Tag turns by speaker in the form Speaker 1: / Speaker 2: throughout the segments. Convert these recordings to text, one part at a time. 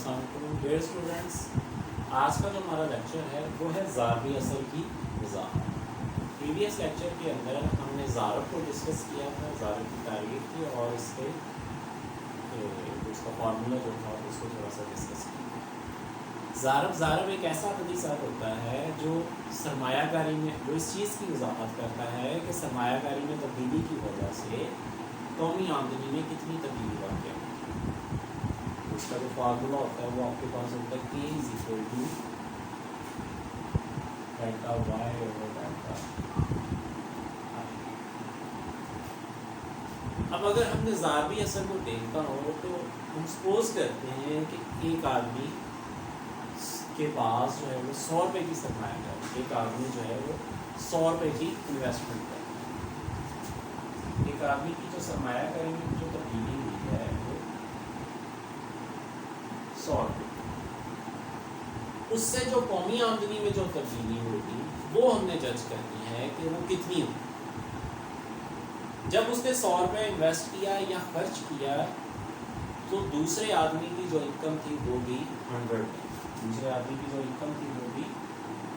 Speaker 1: Dear students, आज का जो हमारा लेक्चर है वो है ज़ारबी असल की वज़ाहत। प्रीवियस लेक्चर के अंदर हमने ज़ारब को डिस्कस किया था, ज़ारब की तारीफ की और इसके उसका फार्मूला जो था उसको थोड़ा सा डिस्कस किया। ज़ारब एक ऐसा तदीसात होता है जो सरमायाकारी में जो इस चीज़ की वज़ाहत करता है कि सरमायाकारी में तब्दीली की वजह से कौमी आमदनी में कितनी तब्दीली वाक़ है। उसका जो फार्मूला होता है वो आपके पास होता है K is equal to delta Y over delta. अब अगर हमने ज़ारबी असर को देखा हो तो हम सपोज करते हैं कि एक आदमी के पास जो है वो 100 रुपये की सरमाया है, एक आदमी जो है वो 100 रुपये की इन्वेस्टमेंट करता है। एक आदमी की जो सरमाया करेंगे जो तब्दीली हुई है वो 100 रुपये, उससे जो कौमी आमदनी में जो तब्दीली होगी वो हमने जज करनी है कि वो कितनी होगी। जब उसने 100 रुपये इन्वेस्ट किया या खर्च किया तो दूसरे आदमी की जो इनकम थी वो भी 100 बनी। दूसरे आदमी की जो इनकम थी वो भी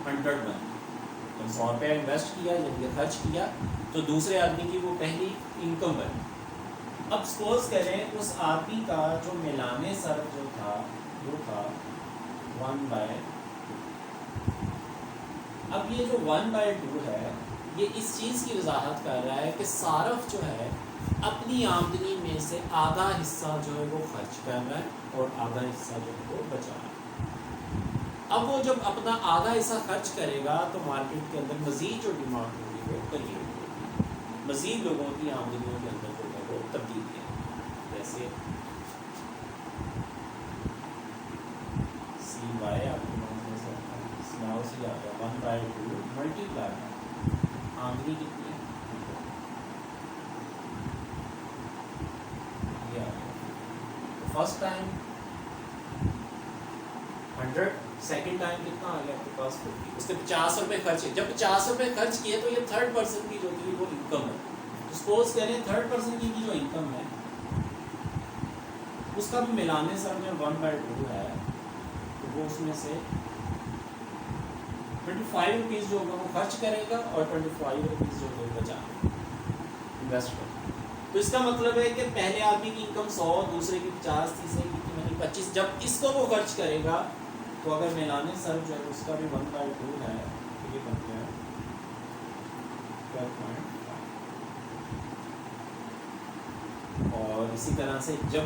Speaker 1: 100 बनी। जब 100 रुपये इन्वेस्ट किया, जब ये खर्च किया तो दूसरे आदमी की वो पहली इनकम बनी। अब सपोज करें उस आदमी का जो मिलाने सर्फ जो था वो था 1/2। अब ये जो 1/2 है ये इस चीज़ की वजाहत कर रहा है कि सारफ जो है अपनी आमदनी में से आधा हिस्सा जो है वो खर्च कर रहा है और आधा हिस्सा जो है वो बचा रहा है। अब वो जब अपना आधा हिस्सा खर्च करेगा तो मार्केट के अंदर मज़ीद जो डिमांड होगी वो करिए होगी, मज़ीद लोगों की आमदनियों के अंदर जो है वो तब्दीली है। जैसे सी वाई आपके स्मॉल सी आ गया 1/2 मल्टीप्लाई आमदनी कितनी है ये आ गया। तो फर्स्ट टाइम 100, सेकेंड टाइम कितना आ गया आपके पास 50। उसने 50 रुपये खर्च किए। जब 50 रुपये खर्च किए तो ये थर्ड पर्सन की जो थी वो इनकम है। तो सपोज करें थर्ड पर्सन की जो इनकम है उसका भी मिलाने सर में 1/2 है तो वो उसमें से 25 रुपीज़ जो होगा वो खर्च करेगा और 25 रुपीज़ जो है बचा इन्वेस्ट करेगा। तो इसका मतलब है कि पहले आदमी की इनकम 100, दूसरे की 50, तीसरे की 25। जब इसको वो खर्च करेगा तो अगर मिलाने सर जो है उसका भी 1/2 है तो ये बन गया 12.5। और इसी तरह से जब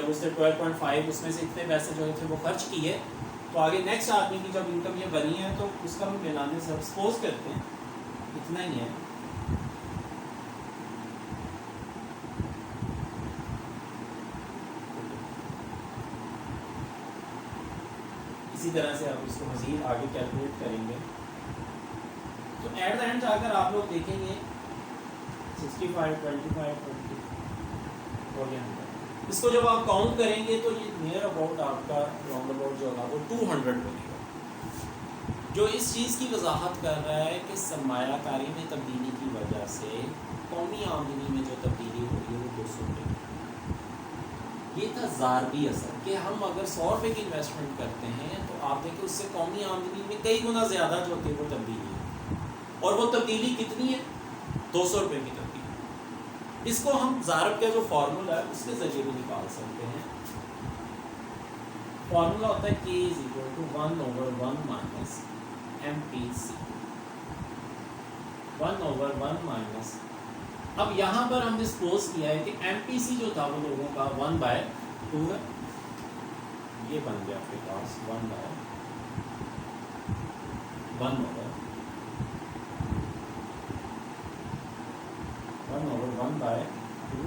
Speaker 1: उसने 12.5 उसमें से इतने पैसे जो थे वो खर्च किए तो आगे नेक्स्ट आदमी की जब इनकम ये बनी है तो उसका भी मिलाने से सपोज करते हैं इतना ही है। इसी तरह से आप इसको मज़ीद आगे कैलकुलेट करेंगे तो एट द एंड जाकर आप लोग देखेंगे 65, 25, 20 और ये 100। इसको जब आप काउंट करेंगे तो ये नियर अबाउट आपका राउंड अबाउट जो होगा वो 200 बनेगा, जो इस चीज़ की वजाहत कर रहा है कि सरमायाकारी में तब्दीली की वजह से कौमी आमदनी में जो तब्दीली हो रही है वो 200 रुपये। ये था ज़ारबी असर कि हम अगर 100 रुपये की इन्वेस्टमेंट करते हैं तो आप देखें उससे कौमी आमदनी में कई गुना ज़्यादा जो होती है वो तब्दीली है। और वो तब्दीली कितनी है 200 रुपये की तब्दीली। इसको हम ज़ारब का जो फार्मूला है उसके ज़रिए भी निकाल सकते हैं। फार्मूला होता है K is equal to 1/1 minus MPC 1/1 minus. अब यहाँ पर हमने सपोज किया है कि MPC जो था वो लोगों का 1/2 है। ये बन गया आपके पास 1/1/2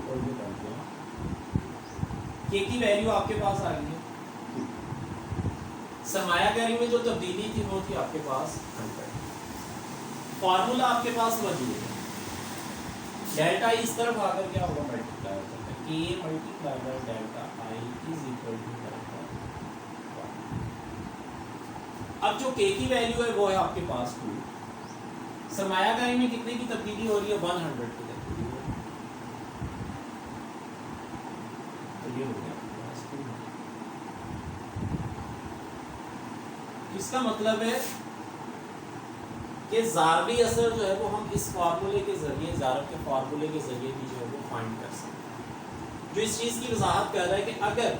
Speaker 1: और ये बन गया K की वैल्यू आपके पास आ गई है। सरमायाकारी में जो तब्दीली थी वो थी आपके पास 100। फार्मूला आपके पास मौजूद है। डेल्टा इस तरफ आकर क्या होगा मल्टीप्लाई होता है K multiply by delta I is equal to delta. अब जो K की वैल्यू है वो है आपके पास 2। सरमायाकारी में कितने की तब्दीली हो रही है 100 की तब्दीली हो रही है। तो ये हो गया इसका मतलब है कि ज़ारबी असर जो है वो हम इस फार्मूले के ज़रिए, ज़ारब के फार्मूले के ज़रिए भी जो है वो फाइंड कर सकते हैं, जो इस चीज़ की वजाहत कर रहा है कि अगर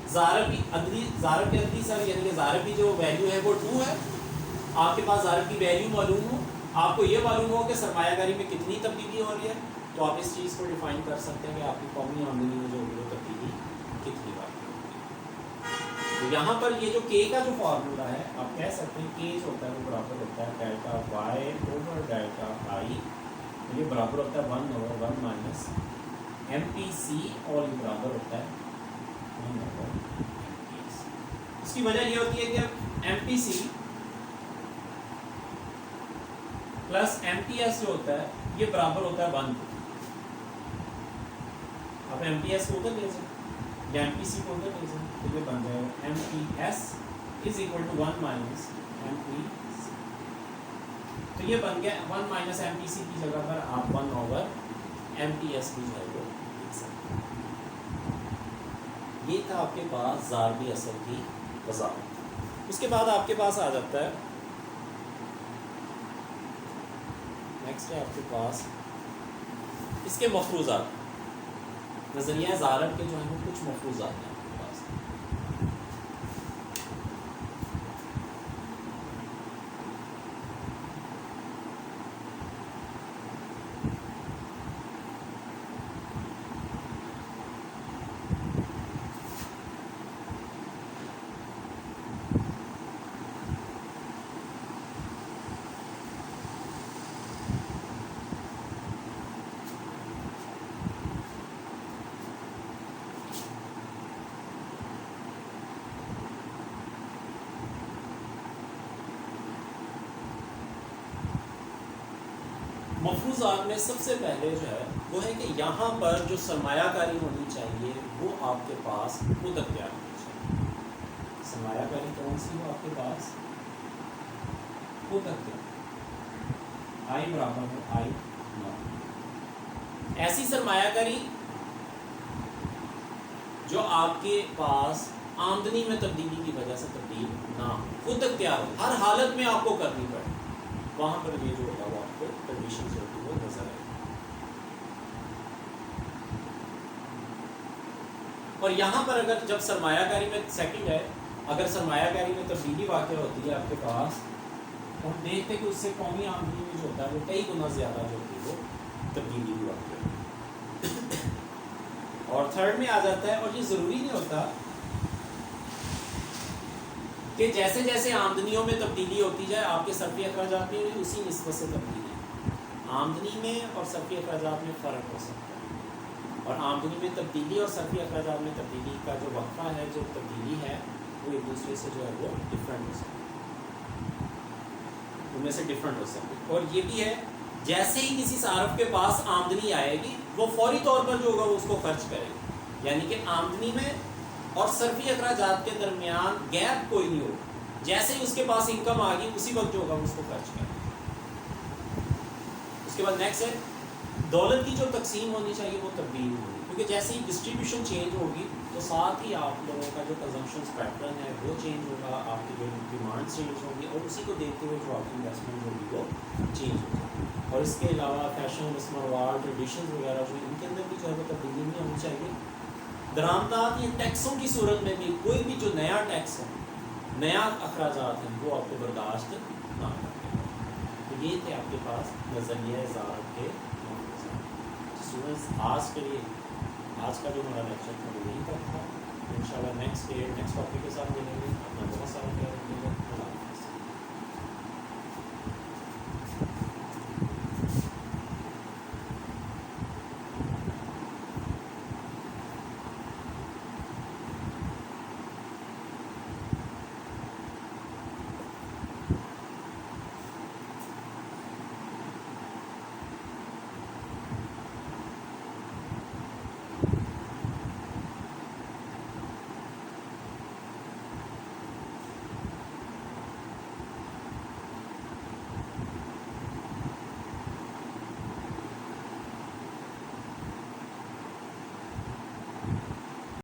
Speaker 1: ज़ारब की अदली सर यानी कि ज़ारब की जो वैल्यू है वो 2 है, आपके पास ज़ारब की वैल्यू मालूम हो, आपको ये मालूम हो कि सरमायाकारी में कितनी तब्दीली हो रही है, तो आप इस चीज़ को डिफाइन कर सकते हैं कि आपकी कौमी आमदनी में जो होगी वो तब्दीली कितनी बार होगी। तो यहाँ पर ये जो के का जो फार्मूला है, आप कह सकते हैं के जो होता है वो बराबर होता है delta Y over delta I, ये बराबर होता है 1/1 माइनस MPC, और ये बराबर होता है 1/MPS। इसकी वजह ये होती है कि MPC प्लस MPS जो होता है ये बराबर होता है 1। आप MPS को उधर ले जाए या MPC को उधर ले जाए, तो ये बन जाएगा MPS is equal to 1 minus MPC। तो ये बन गया 1 माइनस MPC की जगह पर आप 1/MPS भी जो है वो लिख सकते हैं। ये था आपके पास ज़ारबी असर की वज़ाहत। उसके बाद आपके पास आ जाता है, नेक्स्ट है आपके पास इसके मफरूज़ात, नज़रिया ज़ारब के जो है वो कुछ मफरूज़ात हैं आपके पास। मफरूज़ात में सबसे पहले जो है वो है कि यहाँ पर जो सरमायाकारी होनी चाहिए वो आपके पास खुद अख्तियार होनी चाहिए। सरमायाकारी कौन सी हो आपके पास? खुद अख्तियार, आई बराबर है आई नॉट। ऐसी सरमायाकारी जो आपके पास आमदनी में तब्दीली की वजह से तब्दील ना हो, खुद अख्तियार हो, हर हालत में आपको करनी पड़े, वहाँ पर ये जो होगा वो आपको कंडीशन जो होगी वो नजर आएगी। और यहाँ पर अगर जब सरमायाकारी में सेकंड है, अगर सरमायाकारी में तब्दीली वाक़या होती है आपके पास, तो हम देखते हैं कि उससे कौमी आमदनी में जो होता है वो कई गुना ज़्यादा जो होती है वो तब्दीली भी वाक़या होती है। और थर्ड में आ जाता है, और ये ज़रूरी नहीं होता कि जैसे जैसे आमदनियों में तब्दीली होती जाए आपके सर्फी अखराजात में भी उसी निस्बत से तब्दीली, आमदनी में और सर्फी अखराजात में फ़र्क हो सकता है, और आमदनी में तब्दीली और सर्फी अखराजात में तब्दीली का जो वक्फा है, जो तब्दीली है, वो एक दूसरे से जो है वो डिफरेंट हो सकती है, उनमें से डिफरेंट हो सकती है। और ये भी है, जैसे ही किसी सारफ के पास आमदनी आएगी वो फौरी तौर पर जो होगा वो उसको खर्च करेगा, यानी कि आमदनी में और सर्फी अखराजात के दरमियान गैप कोई नहीं होगा, जैसे ही उसके पास इनकम आ गई उसी वक्त जो होगा उसको खर्च करेगा। उसके बाद नेक्स्ट है दौलत की जो तकसीम होनी चाहिए वो तब्दील होगी, क्योंकि जैसे ही डिस्ट्रीब्यूशन चेंज होगी तो साथ ही आप लोगों का जो कंजम्पशन पैटर्न है वो चेंज होगा, आपकी जो डिमांड चेंज होगी, और उसी को देखते हुए जो आपकी इन्वेस्टमेंट होगी वो चेंज होगी। और इसके अलावा फैशन, रस्म व रिवाज, ट्रेडिशन वगैरह जो इनके अंदर भी जो है वो तब्दीली नहीं होनी चाहिए। दरामदात या टैक्सों की सूरत में भी कोई भी जो नया टैक्स है, नया अखराजात हैं, वो आपको बर्दाश्त ना करें। तो ये थे आपके पास नज़रिया ज़ारब के स्टूडेंट्स। आज के लिए आज का जो हमारा लेक्चर था वो यही तक था। इंशाल्लाह नेक्स्ट टॉपिक के साथ मिलेंगे। अपना बहुत सारा ख्याल रखिएगा।